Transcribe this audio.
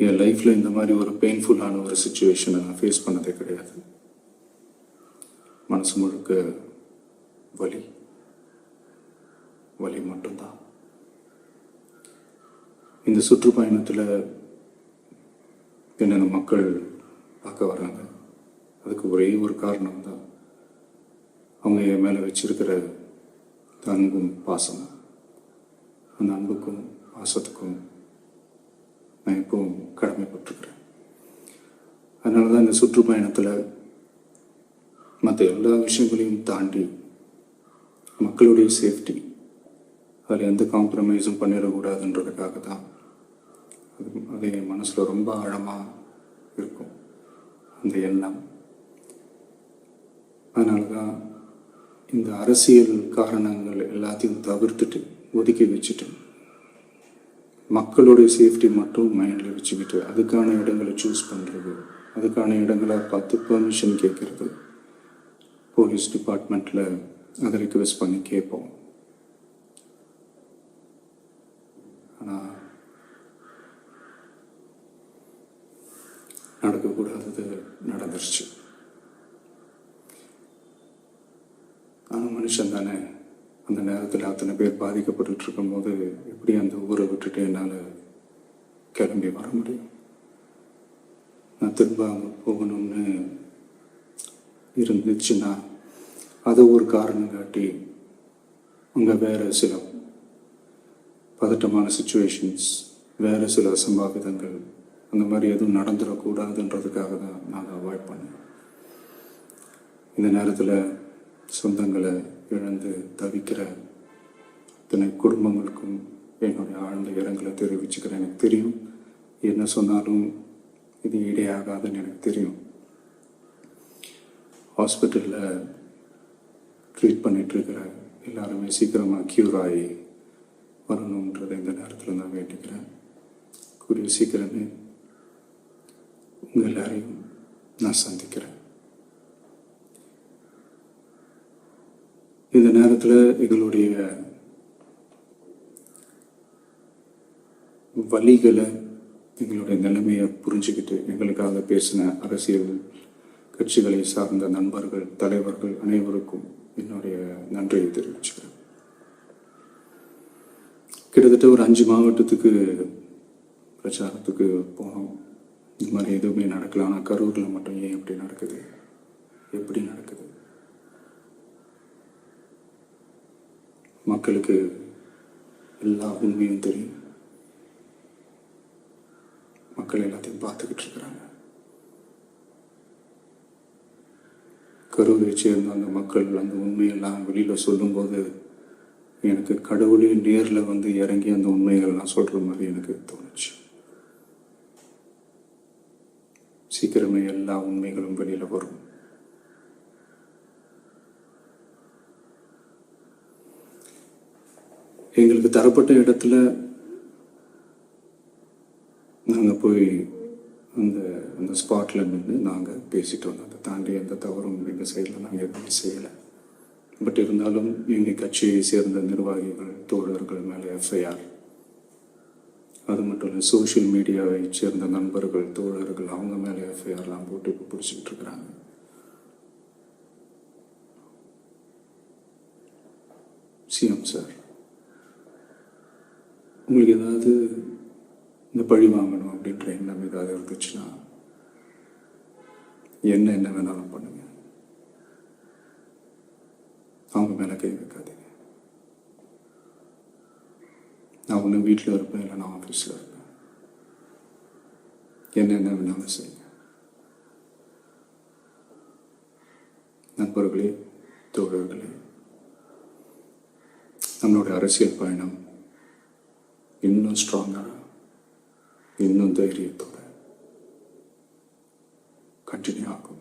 என் லைஃப்பில் இந்த மாதிரி ஒரு பெயின்ஃபுல்லான ஒரு சுச்சுவேஷனை நான் ஃபேஸ் பண்ணதே கிடையாது. மனசு முழுக்க வலி வலி மட்டும்தான். இந்த சுற்றுப்பயணத்தில் என்னென்ன மக்கள் பார்க்க வராங்க, அதுக்கு ஒரே ஒரு காரணம் தான், அவங்க என் மேலே வச்சிருக்கிற அன்பும் பாசம். அந்த அன்புக்கும் பாசத்துக்கும் நான் எப்பவும் கடமைப்பட்டிருக்கிறேன். அதனால தான் இந்த சுற்றுப்பயணத்தில் மற்ற எல்லா விஷயங்களையும் தாண்டி மக்களுடைய சேஃப்டி, அதில் எந்த காம்ப்ரமைஸும் பண்ணிடக்கூடாதுன்றதுக்காக தான் அது என் மனசில் ரொம்ப ஆழமாக இருக்கும் அந்த எண்ணம். அதனால தான் இந்த அரசியல் காரணங்கள் எல்லாத்தையும் தவிர்த்துட்டு ஒதுக்கி வச்சுட்டு மக்களுடைய சேஃப்டி மட்டும் மைண்டில் வச்சுக்கிட்டு அதுக்கான இடங்களை சூஸ் பண்ணுறது, அதுக்கான இடங்களை பார்த்து பெர்மிஷன் கேட்குறது, போலீஸ் டிபார்ட்மெண்ட்டில் அதை ரிக்வெஸ்ட் பண்ணி கேட்போம். ஆனால் நடக்கக்கூடாதது நடந்துருச்சு. ஆனால் மனுஷன் தானே, அந்த நேரத்தில் அத்தனை பேர் பாதிக்கப்பட்டு இருக்கும்போது எப்படி அந்த ஊரை விட்டுட்டு என்னால் கிளம்பி வர முடியும்? நான் திரும்ப அங்கே போகணும்னு இருந்துச்சுன்னா அதை ஒரு காரணம் காட்டி அங்கே வேறு சில பதட்டமான சுச்சுவேஷன்ஸ், வேறு சில அசம்பாவிதங்கள், அந்த மாதிரி எதுவும் நடந்துடக்கூடாதுன்றதுக்காக தான் நான் அவாய்ட் பண்ணேன். இந்த நேரத்தில் சொந்தங்களை இழந்து தவிக்கிற அத்தனை குடும்பங்களுக்கும் என்னுடைய ஆழ்ந்த இரங்கலை தெரிவிச்சுக்கிறேன். எனக்கு தெரியும், என்ன சொன்னாலும் இது ஈடேயாகாதுன்னு எனக்கு தெரியும். ஹாஸ்பிட்டலில் ட்ரீட் பண்ணிகிட்ருக்கிற எல்லாருமே சீக்கிரமாக க்யூர் ஆகி வரணுன்றதை இந்த நேரத்தில் நான் வேண்டிக்கிறேன். கூடிய சீக்கிரமே உங்கள் எல்லாரையும் நான் சந்திக்கிறேன். இந்த நேரத்தில் எங்களுடைய வலிகளை, எங்களுடைய நிலைமையை புரிஞ்சுக்கிட்டு எங்களுக்காக பேசின அரசியல் கட்சிகளை சார்ந்த நண்பர்கள், தலைவர்கள் அனைவருக்கும் என்னுடைய நன்றியை தெரிவிச்சுக்கிறேன். கிட்டத்தட்ட ஒரு 5 மாவட்டத்துக்கு பிரச்சாரத்துக்கு போனோம். இந்த மாதிரி எதுவுமே நடக்கல. ஆனால் கரூரில் மட்டும் ஏன் எப்படி நடக்குது, எப்படி நடக்குது? மக்களுக்கு எல்லா உண்மையும் தெரியும். மக்கள் எல்லாத்தையும் பார்த்துக்கிட்டு இருக்கிறாங்க. கரூரை சேர்ந்த அந்த மக்கள் அந்த உண்மையெல்லாம் வெளியில் சொல்லும்போது எனக்கு கடவுளே நேரில் வந்து இறங்கி அந்த உண்மைகள்லாம் சொல்கிற மாதிரி எனக்கு தோணுச்சு. சீக்கிரமே எல்லா உண்மைகளும் வெளியில் வரும். எங்களுக்கு தரப்பட்ட இடத்துல நாங்கள் போய் அந்த ஸ்பாட்டில் நின்று நாங்கள் பேசிட்டு வந்தோம். அதை தாண்டி எந்த தவறும் எங்கள் சைடில் நாங்கள் எதுவுமே செய்யலை. பட் இருந்தாலும் எங்கள் கட்சியை சேர்ந்த நிர்வாகிகள், தோழர்கள் மேலே எஃப்ஐஆர், அது மட்டும் இல்லை சோஷியல் மீடியாவை சேர்ந்த நண்பர்கள், தோழர்கள், அவங்க மேலே எஃப்ஐஆர்லாம் போட்டு இப்போ பிடிச்சிக்கிட்டு இருக்கிறாங்க. சிஎம் சார், உங்களுக்கு ஏதாவது இந்த பழி வாங்கணும் அப்படின்ற எண்ணம் ஏதாவது இருந்துச்சுன்னா என்ன வேணாலும் பண்ணுங்க. அவங்க மேலே கை வைக்காதீங்க. நான் ஒன்று வீட்டில் இருப்பேன், இல்லை நான் ஆஃபீஸில் இருப்பேன். என்ன வேணாலும் செய்யுங்க. நண்பர்களே, தோழர்களே, நம்மளுடைய அரசியல் பயணம் இன்னும் ஸ்ட்ராங்காக, இன்னும் தைரியத்தோட கண்டினியூ ஆகும்.